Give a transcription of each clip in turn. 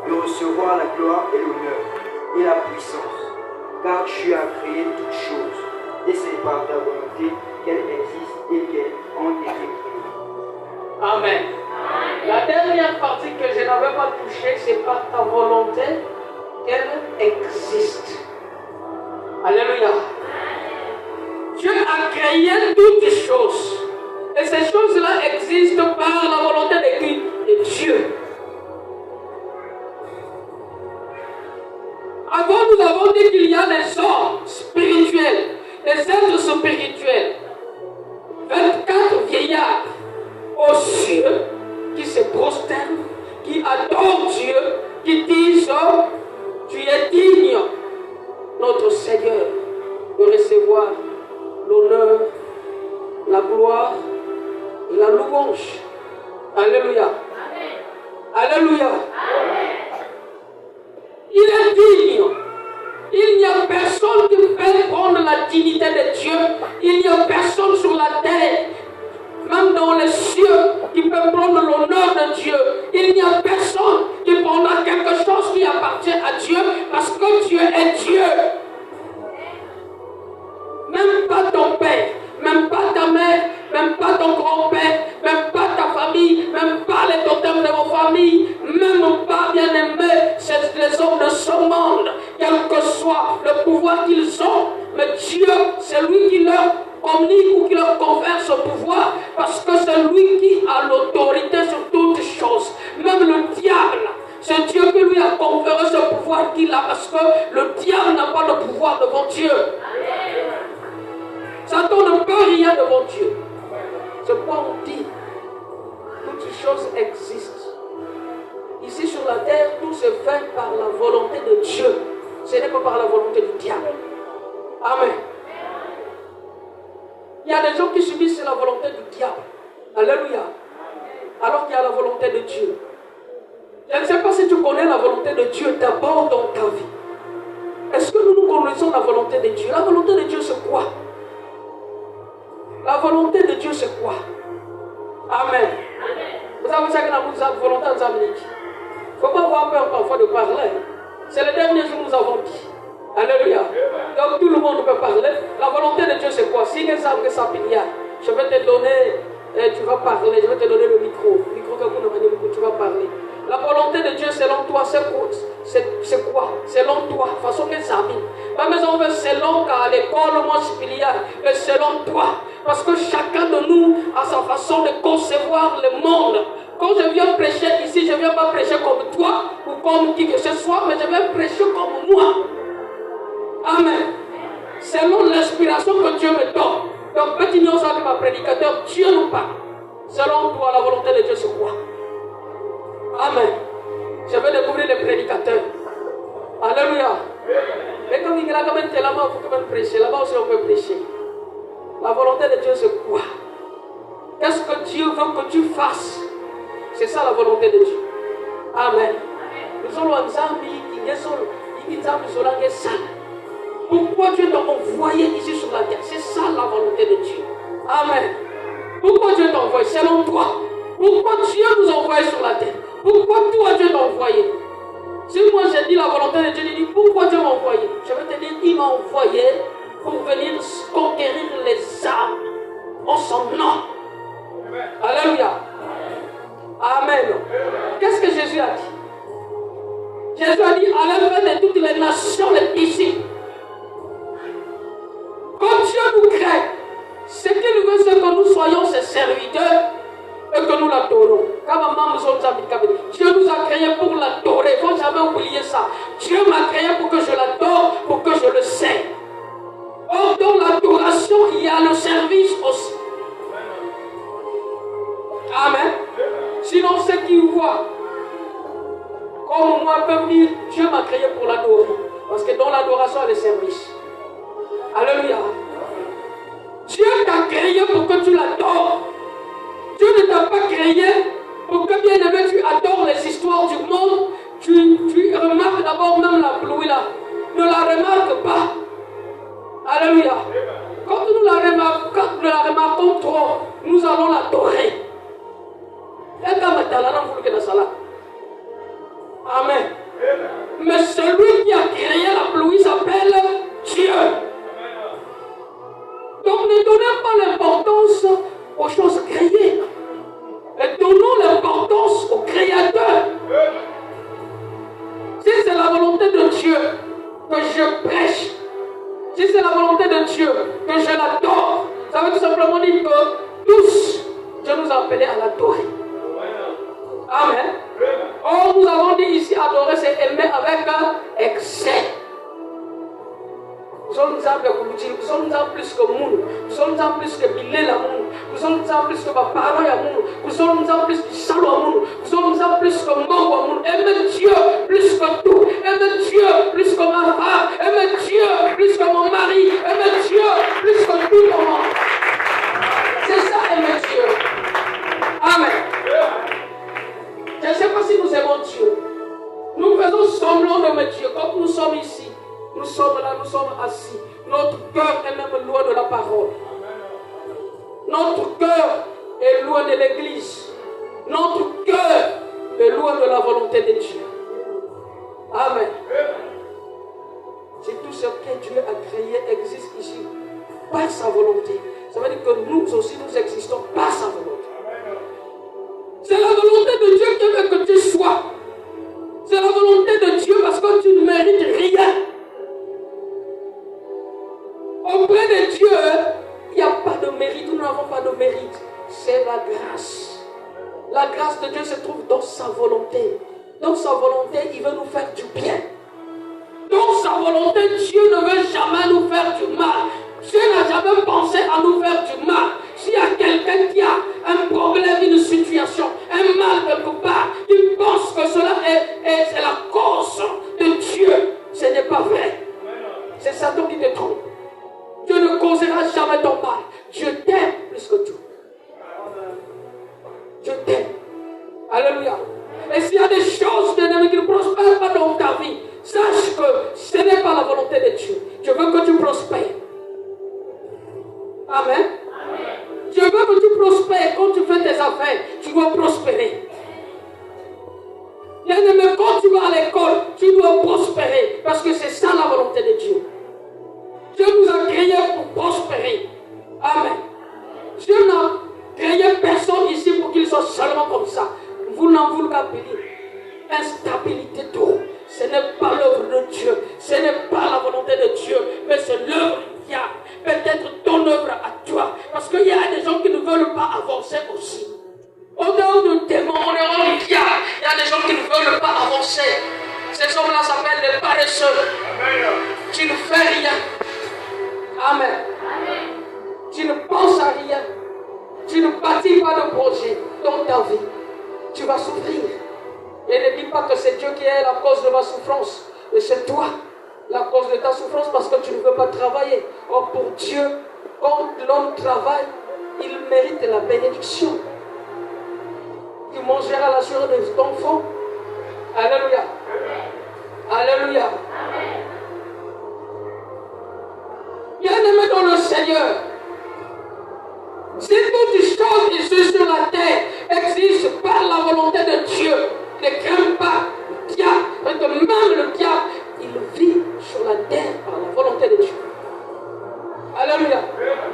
de recevoir la gloire et l'honneur et la puissance, car tu as créé toutes choses, et c'est par ta volonté qu'elles existent et qu'elles ont été créées. Amen. La dernière partie que je n'avais pas touchée, c'est par ta volonté qu'elle existe. Alléluia. Dieu a créé toutes choses. Et ces choses-là existent par la volonté de qui? De Dieu. Avant, nous avons dit qu'il y a des hommes spirituels, des êtres spirituels. 24 vieillards aux cieux qui se prosternent, qui adorent Dieu, qui disent oh, tu es digne, notre Seigneur, de recevoir l'honneur, la gloire et la louange. Alléluia. Amen. Alléluia. Amen. Il est digne. Il n'y a personne qui peut prendre la dignité de Dieu. Il n'y a personne sur la terre, même dans les cieux, qui peut prendre l'honneur de Dieu. Il n'y a personne qui prendra quelque chose qui appartient à Dieu, parce que Dieu est Dieu. Même pas ton père, même pas ta mère, même pas ton grand-père, même pas ta famille, même pas les totems de vos familles, même pas bien-aimés, c'est les hommes de ce monde, quel que soit le pouvoir qu'ils ont, mais Dieu, c'est lui qui leur communique ou qui leur confère ce pouvoir, parce que c'est lui qui a l'autorité sur toutes choses. Même le diable, c'est Dieu qui lui a conféré ce pouvoir qu'il a, parce que le diable n'a pas le pouvoir devant Dieu. Satan ne peut rien devant Dieu. C'est pourquoi on dit toutes choses existent. Ici sur la terre, tout se fait par la volonté de Dieu. Ce n'est pas par la volonté du diable. Amen. Il y a des gens qui subissent la volonté du diable. Alléluia. Alors qu'il y a la volonté de Dieu. Je ne sais pas si tu connais la volonté de Dieu d'abord dans ta vie. Est-ce que nous connaissons la volonté de Dieu? La volonté de Dieu, c'est quoi? La volonté de Dieu, c'est quoi? Amen. Vous savez ça que la volonté de Dieu. Il ne faut pas avoir peur parfois de parler. C'est le dernier jour que nous avons dit. Alléluia. Donc tout le monde peut parler. La volonté de Dieu, c'est quoi? Si les âmes que ça je vais te donner, tu vas parler, je vais te donner le micro. Le micro que vous ne venez beaucoup, tu vas parler. La volonté de Dieu, selon toi, c'est quoi? Selon toi, façon que ça vit. Ma maison veut selon qu'à l'école, moi, je suis mais selon toi. Parce que chacun de nous a sa façon de concevoir le monde. Quand je viens prêcher ici, je ne viens pas prêcher comme toi ou comme qui que ce soit, mais je viens prêcher comme moi. Amen. Selon l'inspiration que Dieu me donne. Donc, petit nom, ça, ma prédicateur, Dieu nous parle. Selon toi, la volonté de Dieu, c'est quoi? Amen. Je vais découvrir les prédicateurs. Alléluia. Mais comme il y a quand même là-bas, il faut quand même prêcher. Là-bas aussi, on peut prêcher. La volonté de Dieu, c'est quoi? Qu'est-ce que Dieu veut que tu fasses? C'est ça la volonté de Dieu. Amen. Nous allons en Zambie, pourquoi Dieu t'a envoyé ici sur la terre? C'est ça la volonté de Dieu. Amen. Pourquoi Dieu t'a envoyé? Selon toi. Pourquoi Dieu nous a envoyés sur la terre? Pourquoi toi Dieu t'a envoyé? Si moi j'ai dit la volonté de Dieu, il dit pourquoi Dieu m'a envoyé? Je vais te dire, il m'a envoyé pour venir conquérir les âmes en son nom. Alléluia. Amen. Qu'est-ce que Jésus a dit? Jésus a dit, allez faire de toutes les nations les disciples. Quand Dieu nous crée, ce qu'il veut, c'est que nous soyons ses serviteurs et que nous l'adorons. Dieu nous a créés pour l'adorer. Il ne faut jamais oublier ça. Dieu m'a créé pour que je l'adore, pour que je le sers. Or, dans l'adoration, il y a le service aussi. Amen. Sinon, ceux qui voient, comme moi, peuvent dire, Dieu m'a créé pour l'adorer. Parce que dans l'adoration, il y a le service. Alléluia. Dieu t'a créé pour que tu l'adores. Dieu ne t'a pas créé pour que, bien aimé, tu adores les histoires du monde. Tu remarques d'abord même la pluie là. Ne la remarque pas. Alléluia. Quand nous la remarquons trop, nous allons l'adorer. Amen. Mais celui qui a créé la pluie s'appelle Dieu. Donc ne donnez pas l'importance aux choses créées. Et donnons l'importance au Créateur. Si c'est la volonté de Dieu que je prêche, si c'est la volonté de Dieu que je l'adore, ça veut tout simplement dire que tous, Dieu nous a appelés à l'adorer. Amen. Or, nous avons dit ici, adorer, c'est aimer avec excès. Nous sommes plus que monde, nous sommes plus que Bilé la monde, nous sommes plus que ma parole à monde, nous sommes plus que Salou à monde, nous sommes plus que Mongo à monde. Aime Dieu plus que tout, aime Dieu plus que ma femme, aime Dieu plus que mon mari, aime Dieu plus que tout le monde. C'est ça, aimer Dieu. Amen. Je ne sais pas si nous aimons Dieu. Nous faisons semblant d'aimer Dieu, comme nous sommes ici. Nous sommes là, nous sommes assis. Notre cœur est même loin de la parole. Notre cœur est loin de l'église. Notre cœur est loin de la volonté de Dieu. Amen. Si tout ce que Dieu a créé existe ici par sa volonté, ça veut dire que nous aussi nous existons par sa volonté. C'est la volonté de Dieu qui veut que tu sois. C'est la volonté de Dieu parce que tu ne mérites rien. Auprès de Dieu, il n'y a pas de mérite, nous n'avons pas de mérite. C'est la grâce. La grâce de Dieu se trouve dans sa volonté. Dans sa volonté, il veut nous faire du bien. Dans sa volonté, Dieu ne veut jamais nous faire du mal. Dieu n'a jamais pensé à nous faire du mal. S'il y a quelqu'un qui a un problème, une situation, un mal quelque part, qui pense que cela c'est la cause de Dieu, ce n'est pas vrai. C'est Satan qui te trompe. Dieu ne causera jamais ton mal. Dieu t'aime plus que tout. Dieu t'aime. Alléluia. Et s'il y a des choses qui ne prospèrent pas dans ta vie, sache que ce n'est pas la volonté de Dieu. Dieu veut que tu prospères. Amen. Dieu veut que tu prospères. Quand tu fais tes affaires, tu dois prospérer. Bien-aimé, quand tu vas à l'école, tu dois prospérer. Parce que c'est ça la volonté de Dieu. Dieu nous a créés pour prospérer. Amen. Dieu n'a créé personne ici pour qu'il soit seulement comme ça. Vous n'en voulez pas payer. Instabilité d'eau. Ce n'est pas l'œuvre de Dieu. Ce n'est pas la volonté de Dieu. Mais c'est l'œuvre du diable. Peut-être ton œuvre à toi. Parce qu'il y a des gens qui ne veulent pas avancer aussi. Au dehors de démons, au dehors du diable, il y a des gens qui ne veulent pas avancer. Ces hommes-là s'appellent les paresseux. Amen. Tu ne fais rien. Amen. Amen. Tu ne penses à rien. Tu ne bâtis pas de projet dans ta vie. Tu vas souffrir. Et ne dis pas que c'est Dieu qui est la cause de ma souffrance. Mais c'est toi la cause de ta souffrance parce que tu ne veux pas travailler. Or pour Dieu, quand l'homme travaille, il mérite la bénédiction. Tu mangeras la chair de ton enfant. Alléluia. Alléluia. Bien-aimé dans le Seigneur, si toutes les choses ici sur la terre existent par la volonté de Dieu, ne crains pas le diable, parce que même le diable, il vit sur la terre par la volonté de Dieu. Alléluia.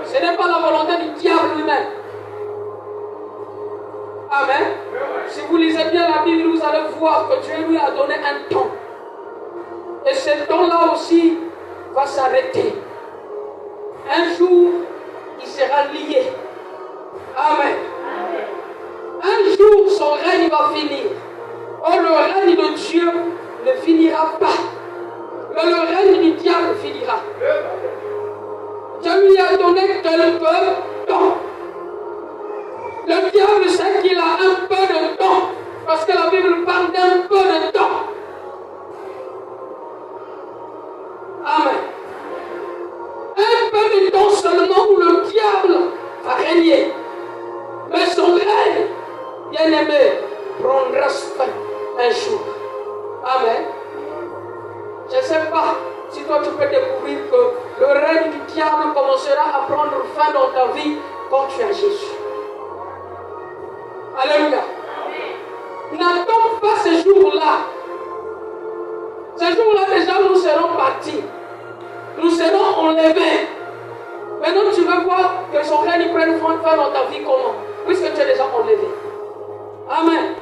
Ce n'est pas la volonté du diable lui-même. Amen. Si vous lisez bien la Bible, vous allez voir que Dieu lui a donné un temps. Et ce temps-là aussi va s'arrêter. Un jour, il sera lié. Amen. Un jour, son règne va finir. Or, le règne de Dieu ne finira pas. Mais le règne du diable finira. Dieu lui a donné quelque temps. Le diable sait qu'il a un peu de temps. Parce que la Bible parle d'un peu de temps. Amen. Un peu de temps seulement où le diable va régner. Mais son règne, bien-aimé, prendra fin un jour. Amen. Je ne sais pas si toi tu peux découvrir que le règne du diable commencera à prendre fin dans ta vie quand tu as Jésus. Alléluia. N'attends pas ce jour-là. C'est Ce jour-là, déjà, nous serons partis. Nous serons enlevés. Maintenant, tu veux voir que son règne prenne fin dans ta vie comment? Puisque tu es déjà enlevé. Amen.